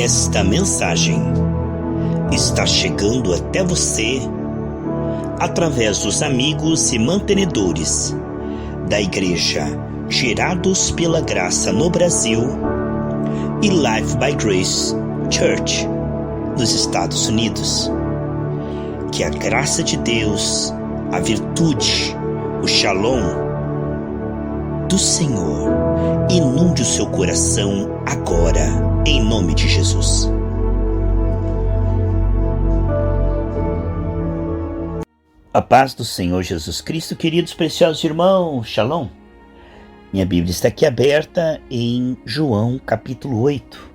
Esta mensagem está chegando até você através dos amigos e mantenedores da Igreja Gerados pela Graça no Brasil e Life by Grace Church nos Estados Unidos. Que a graça de Deus, a virtude, o Shalom do Senhor inunde o seu coração agora, em nome de Jesus. A paz do Senhor Jesus Cristo, queridos preciosos irmãos, Shalom. Minha Bíblia está aqui aberta em João capítulo 8.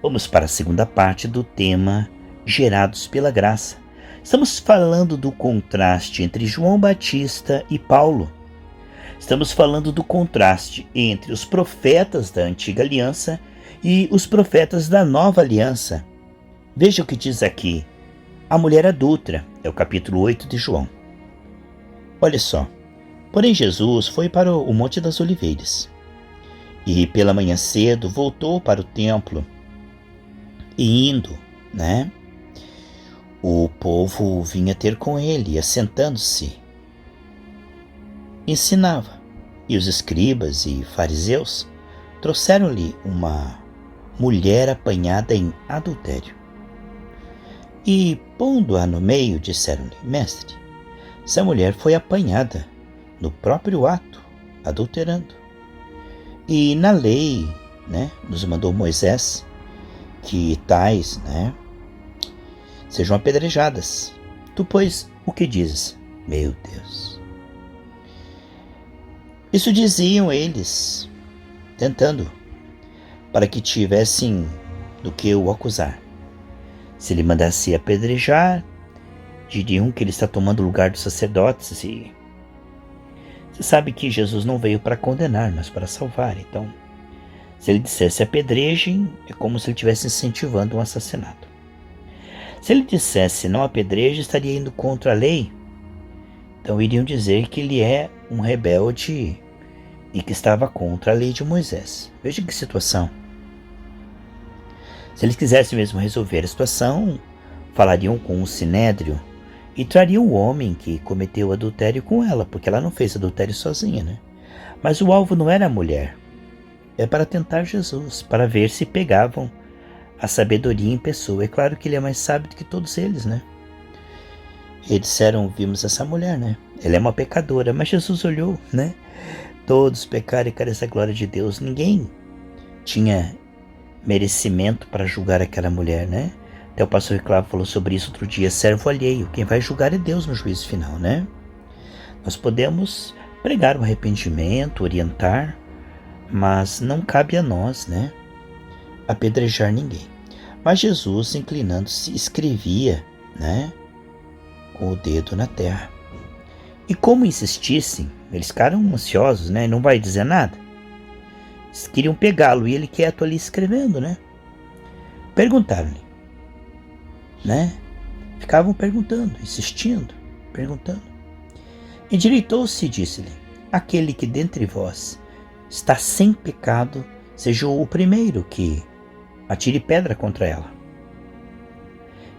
Vamos para a segunda parte do tema Gerados pela Graça. Estamos falando do contraste entre João Batista e Paulo. Estamos falando do contraste entre os profetas da antiga aliança e os profetas da nova aliança. Veja o que diz aqui. A mulher adúltera, é o capítulo 8 de João. Olha só. Porém Jesus foi para o Monte das Oliveiras. E pela manhã cedo voltou para o templo. E indo, o povo vinha ter com ele, e assentando-se, ensinava. E os escribas e fariseus trouxeram-lhe uma mulher apanhada em adultério. E, pondo-a no meio, disseram-lhe: Mestre, essa mulher foi apanhada no próprio ato, adulterando. E na lei, nos mandou Moisés que tais, sejam apedrejadas. Tu, pois, o que dizes? Meu Deus. Isso diziam eles, tentando, para que tivessem do que o acusar. Se ele mandasse apedrejar, diriam que ele está tomando o lugar dos sacerdotes. E você sabe que Jesus não veio para condenar, mas para salvar. Então, se ele dissesse apedrejem, é como se ele estivesse incentivando um assassinato. Se ele dissesse não apedreje, estaria indo contra a lei. Então iriam dizer que ele é um rebelde e que estava contra a lei de Moisés. Veja que situação. Se eles quisessem mesmo resolver a situação, falariam com o sinédrio e trariam o homem que cometeu o adultério com ela, porque ela não fez adultério sozinha, Mas o alvo não era a mulher. É para tentar Jesus, para ver se pegavam a sabedoria em pessoa. É claro que ele é mais sábio do que todos eles, E disseram: vimos essa mulher, Ela é uma pecadora. Mas Jesus olhou, Todos pecaram e carecem da glória de Deus. Ninguém tinha merecimento para julgar aquela mulher, Até o pastor Clavo falou sobre isso outro dia. Servo alheio. Quem vai julgar é Deus no juízo final, Nós podemos pregar o arrependimento, orientar, mas não cabe a nós, apedrejar ninguém. Mas Jesus, inclinando-se, escrevia, com o dedo na terra. E como insistissem, eles ficaram ansiosos, Não vai dizer nada. Eles queriam pegá-lo e ele quieto ali escrevendo, Perguntaram-lhe, Ficavam perguntando, insistindo, perguntando. Endireitou-se e disse-lhe: aquele que dentre vós está sem pecado, seja o primeiro que atire pedra contra ela.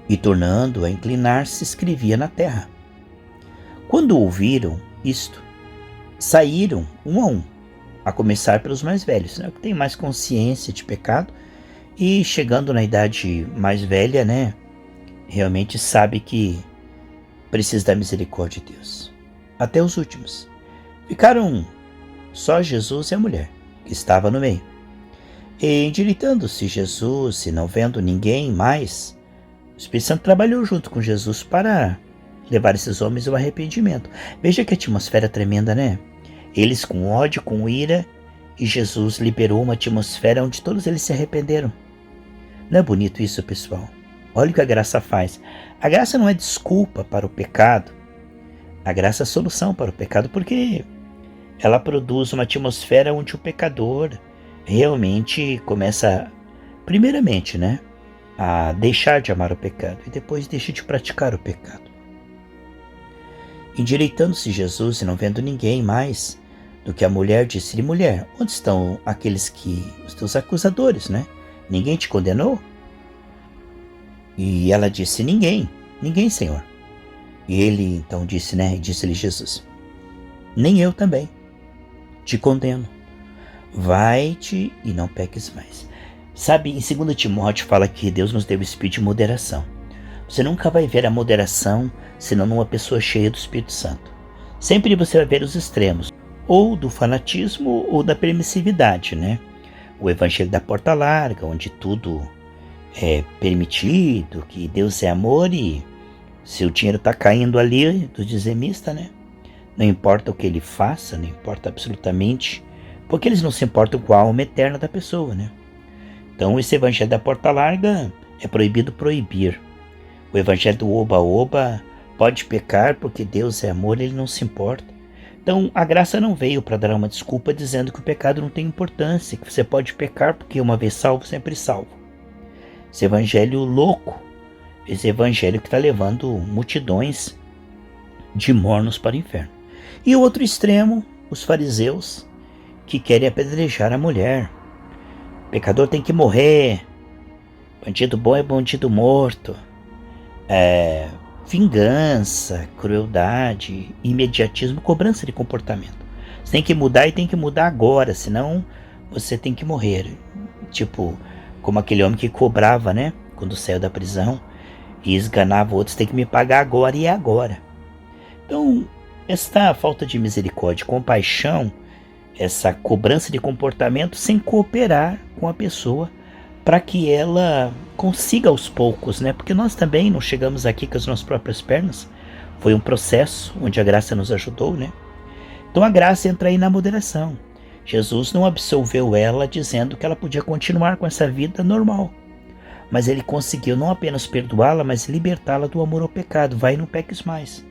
E tornando a inclinar-se, escrevia na terra. Quando ouviram isto, saíram um, a começar pelos mais velhos, que tem mais consciência de pecado, e chegando na idade mais velha, realmente sabe que precisa da misericórdia de Deus. Até os últimos. Ficaram só Jesus e a mulher, que estava no meio. E endireitando-se Jesus, e não vendo ninguém mais, o Espírito Santo trabalhou junto com Jesus para levar esses homens ao arrependimento. Veja que atmosfera tremenda, Eles com ódio, com ira, e Jesus liberou uma atmosfera onde todos eles se arrependeram. Não é bonito isso, pessoal? Olha o que a graça faz. A graça não é desculpa para o pecado. A graça é solução para o pecado, porque ela produz uma atmosfera onde o pecador realmente começa, primeiramente, a deixar de amar o pecado e depois deixa de praticar o pecado. Endireitando-se Jesus e não vendo ninguém mais do que a mulher, disse-lhe: mulher, onde estão os teus acusadores, Ninguém te condenou? E ela disse: ninguém, ninguém, Senhor. E ele então disse-lhe Jesus: nem eu também te condeno. Vai-te e não peques mais. Sabe, em 2 Timóteo fala que Deus nos deu o espírito de moderação. Você nunca vai ver a moderação senão numa pessoa cheia do Espírito Santo. Sempre você vai ver os extremos, ou do fanatismo ou da permissividade, né? O evangelho da porta larga, onde tudo é permitido, que Deus é amor e se o dinheiro está caindo ali do dizimista, né? Não importa o que ele faça, não importa absolutamente, porque eles não se importam com a alma eterna da pessoa, né? Então esse evangelho da porta larga é proibido proibir. O evangelho do oba-oba pode pecar porque Deus é amor, ele não se importa. Então a graça não veio para dar uma desculpa dizendo que o pecado não tem importância, que você pode pecar porque uma vez salvo, sempre salvo. Esse evangelho louco, esse evangelho que está levando multidões de mornos para o inferno. E o outro extremo, os fariseus, que querem apedrejar a mulher. O pecador tem que morrer, bandido bom é bandido morto. Vingança, crueldade, imediatismo, cobrança de comportamento. Você tem que mudar e tem que mudar agora, senão você tem que morrer. Tipo, como aquele homem que cobrava, né? Quando saiu da prisão e esganava outros, tem que me pagar agora e é agora. Então, esta falta de misericórdia, compaixão, essa cobrança de comportamento sem cooperar com a pessoa para que ela consiga aos poucos, né? Porque nós também não chegamos aqui com as nossas próprias pernas. Foi um processo onde a graça nos ajudou, né? Então a graça entra aí na moderação. Jesus não absolveu ela dizendo que ela podia continuar com essa vida normal. Mas ele conseguiu não apenas perdoá-la, mas libertá-la do amor ao pecado. Vai e não peques mais.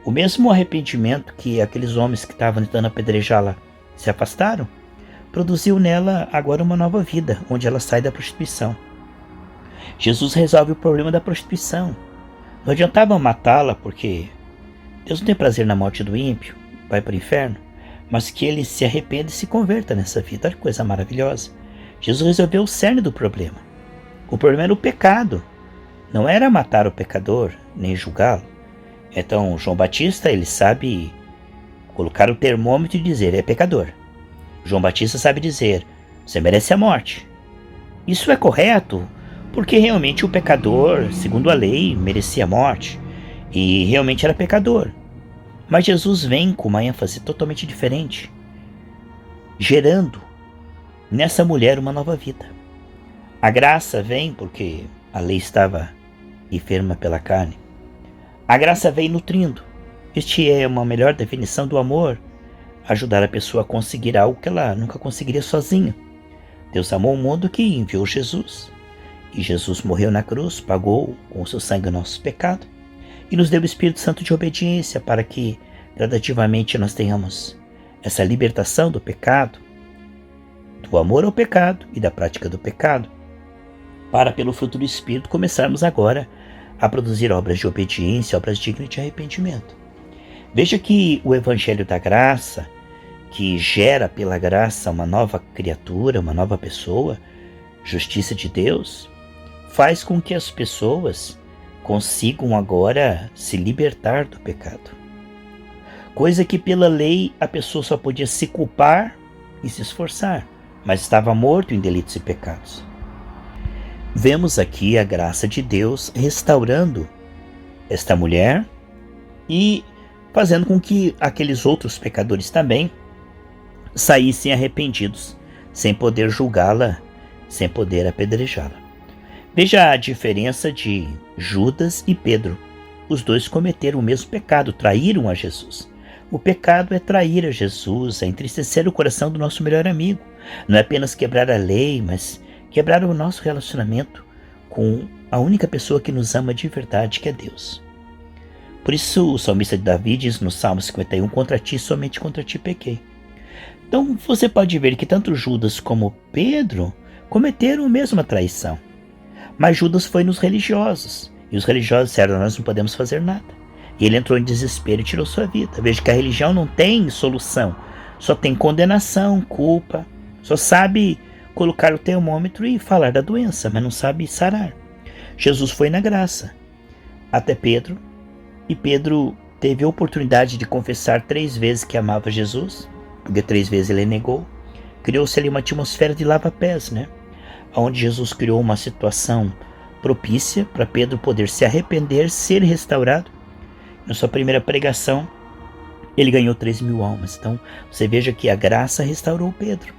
O mesmo arrependimento que aqueles homens que estavam tentando apedrejá-la se afastaram, produziu nela agora uma nova vida, onde ela sai da prostituição. Jesus resolve o problema da prostituição. Não adiantava matá-la, porque Deus não tem prazer na morte do ímpio, vai para o inferno, mas que ele se arrependa e se converta nessa vida. Olha que coisa maravilhosa. Jesus resolveu o cerne do problema. O problema era o pecado. Não era matar o pecador, nem julgá-lo. Então, João Batista, ele sabe colocar o termômetro e dizer: é pecador. João Batista sabe dizer: você merece a morte. Isso é correto, porque realmente o pecador, segundo a lei, merecia a morte. E realmente era pecador. Mas Jesus vem com uma ênfase totalmente diferente, gerando nessa mulher uma nova vida. A graça vem porque a lei estava enferma pela carne. A graça vem nutrindo. Este é uma melhor definição do amor: ajudar a pessoa a conseguir algo que ela nunca conseguiria sozinha. Deus amou o mundo que enviou Jesus. E Jesus morreu na cruz, pagou com o seu sangue o nosso pecado e nos deu o Espírito Santo de obediência para que gradativamente nós tenhamos essa libertação do pecado, do amor ao pecado e da prática do pecado, para pelo fruto do Espírito começarmos agora a produzir obras de obediência, obras dignas de arrependimento. Veja que o Evangelho da Graça, que gera pela graça uma nova criatura, uma nova pessoa, justiça de Deus, faz com que as pessoas consigam agora se libertar do pecado. Coisa que pela lei a pessoa só podia se culpar e se esforçar, mas estava morto em delitos e pecados. Vemos aqui a graça de Deus restaurando esta mulher e fazendo com que aqueles outros pecadores também saíssem arrependidos, sem poder julgá-la, sem poder apedrejá-la. Veja a diferença de Judas e Pedro. Os dois cometeram o mesmo pecado, traíram a Jesus. O pecado é trair a Jesus, é entristecer o coração do nosso melhor amigo. Não é apenas quebrar a lei, mas quebrar o nosso relacionamento com a única pessoa que nos ama de verdade, que é Deus. Por isso o salmista Davi diz no Salmo 51, contra ti, somente contra ti pequei. Então você pode ver que tanto Judas como Pedro cometeram a mesma traição. Mas Judas foi nos religiosos, e os religiosos disseram: nós não podemos fazer nada. E ele entrou em desespero e tirou sua vida. Veja que a religião não tem solução, só tem condenação, culpa, só sabe colocar o termômetro e falar da doença, mas não sabe sarar. Jesus foi na graça até Pedro, e Pedro teve a oportunidade de confessar 3 vezes que amava Jesus, porque 3 vezes ele negou. Criou-se ali uma atmosfera de lava-pés, onde Jesus criou uma situação propícia para Pedro poder se arrepender, ser restaurado. Na sua primeira pregação, ele ganhou 3.000 almas. Então, você veja que a graça restaurou Pedro.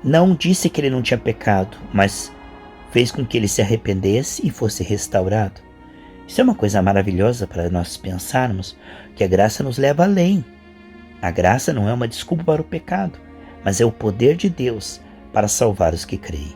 Não disse que ele não tinha pecado, mas fez com que ele se arrependesse e fosse restaurado. Isso é uma coisa maravilhosa para nós pensarmos, que a graça nos leva além. A graça não é uma desculpa para o pecado, mas é o poder de Deus para salvar os que creem.